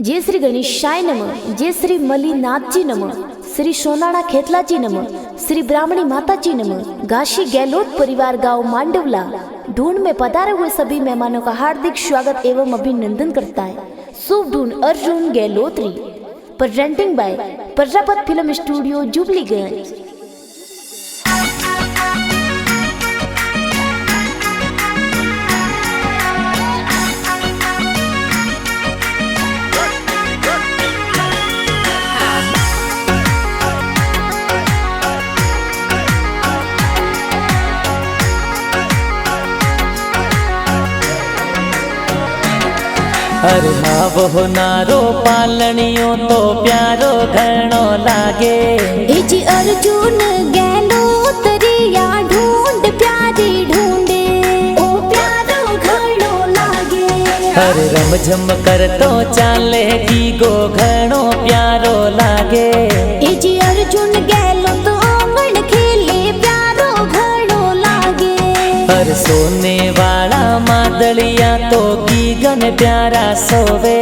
जय श्री गणेशाय नमः, जय श्री मलिनाथ जी नमः, श्री सोनाड़ा खेतला जी नमः, श्री ब्राह्मणी माता जी नमः। गाशी गहलोत परिवार गांव मांडवला ढूंढ में पधारे हुए सभी मेहमानों का हार्दिक स्वागत एवं अभिनंदन करता है। शुभ ढूंढ Arjun Gahlotri, presenting by Prajapat film studio Jubileeganj. अरे हाँ वो नारो पालनियो तो प्यारो घणो लागे। जी अर्जुन गहलोतरिया ढूंढ प्यारी ढूंढे, ओ प्यारो घणो लागे। अरे रम झम कर तो चाले की गो घणो प्यारो लागे। जी अर्जुन गहलोत आंगन खेले प्यारो घणो लागे। अरे सोने वाला मादलिया तो गीगन प्यारा सोवे।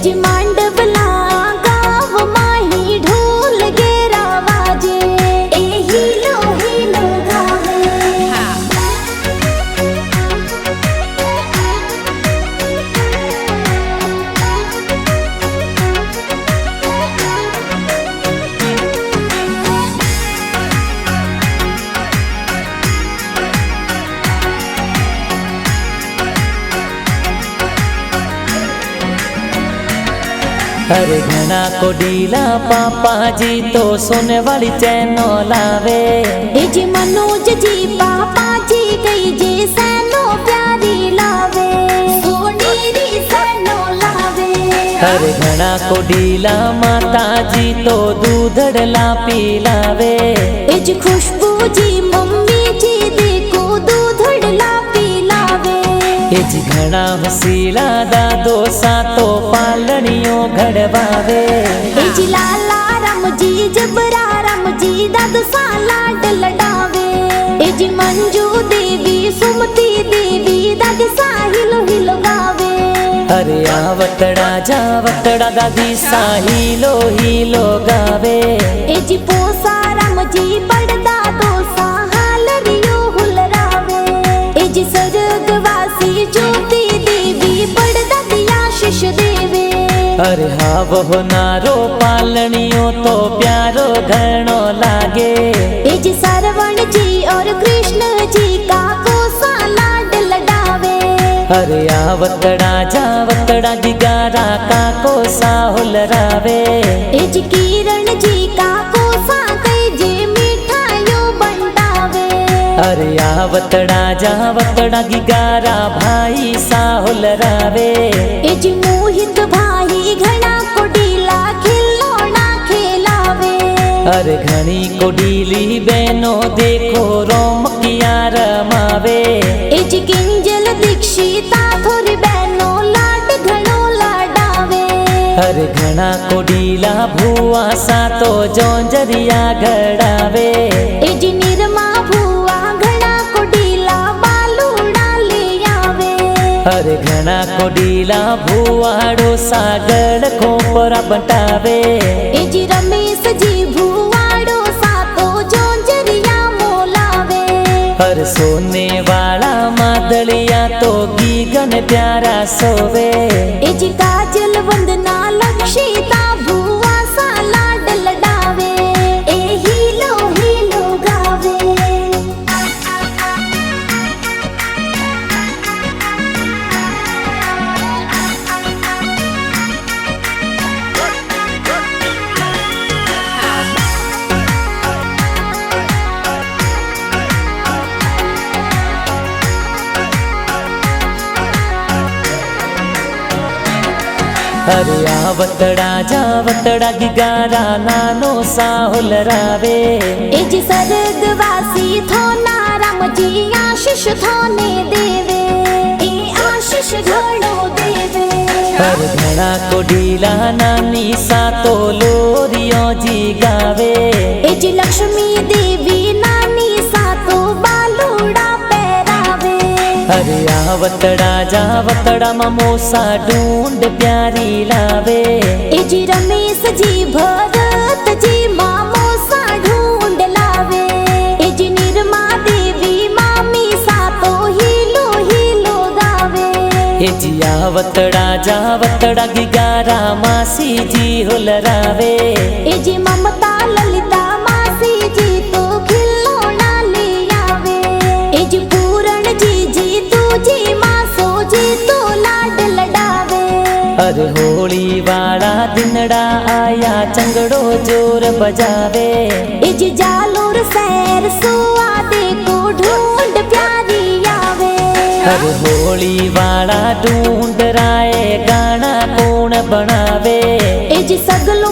जी मांडवला गाँव माही ढोल गेरा बाजे, ए हीलो हीलो गावे। अरे घना को डीला पापा जी तो सोने वाली चैनो लावे। जी मनोज जी पापा जी गई जी सैनो प्यारी लावे, सोनेरी सैनो लावे। अरे घना को डीला माता जी तो दूधड़ला पिलावे। जी खुशबू जी मम्मी जी देखो दूधड़ला पिलावे। जी घना हसीला दादो सा तो पालनियों घड़वावे। जी लाला राम जी जबरा राम जी दादो सा लाड लडावे। जी मंजू देवी सुमति देवी दादी सा हिलो हिलो गावे। अरे आवतड़ा जावतड़ा दादी सा हिलो हिलो गावे। जी पोसा राम जी पड़दा दो सा हाल रियो हुलरावे। जी स्वर्गवासी ज्योति देवी पड़दा दिया शिष देवे। अरे हाँ वो नारो पालनियो तो प्यारो घणो लागे। जी सरवण जी और कृष्ण जी का कोसा लाड लडावे। अरे आवतड़ा जावतड़ा दिगारा का कोसा हुलरावे। जी किरण जी का कोसा कई जे मिठाइयों बंटावे। अरे आवतड़ा जावतड़ा दिगारा भाई सा हुलरावे। जी मोहित भाई घना को डीला खिलौना खेलावे। अरे घनी को डीली बहनों देखो रोम किया रमावे। जी किंजल दीक्षिता थोरी बहनों लाड घणो लाडावे। अरे घना को डीला भुआ सा तो जोंजरिया घड़ावे। जी निरमा भुआ घना को डीला बालूड़ा ले आवे। अरे घना को डीला भुआड़ो सागड़ खोपरा बटावे। जी रमेश जी भुआड़ो सा तो जोंजरिया मोलावे। हर सोने वाला मादलिया तो गीगन प्यारा सोवे। जी काजल वंदना लक्षिता भुआ सा लाड लडावे, ए हीलो हीलो गावे। अरे आवतड़ा जावतड़ा गिगारा नानो सा हुलरावे। जी स्वर्गवासी थोना राम जी आशीष थोने देवे, ए आशीष घणो देवे। हर घड़ा को डीला नानी सा तो लोरियो जी गावे। जी लक्ष्मी देवी नानी सा तो बालूड़ा पैरावे। अरे आवतड़ा जावतड़ा ममोसा ढूंढ प्यारी लावे ए जी रमेश जी भरत जी मामोसा ढूंढ लावे ए जी निरमा देवी मामी सा तो हीलो हीलो गावे ए जी आवतड़ा जावतड़ा गिगारा मासी जी हुलरावे ए जी ममता ललिता मासी जी तो खिलौना ले आवे ए जी पूरण जी तू जी मासो जी तो लाड लडावे अरे होली वाला दिनड़ा आया चंगड़ो जोर बजावे ए जी जालोर सैर सुआ दे को ढूंढ प्यारी आवे अरे होली वाला ढूंढ राए गाना कौन बनावे ए जी सगलो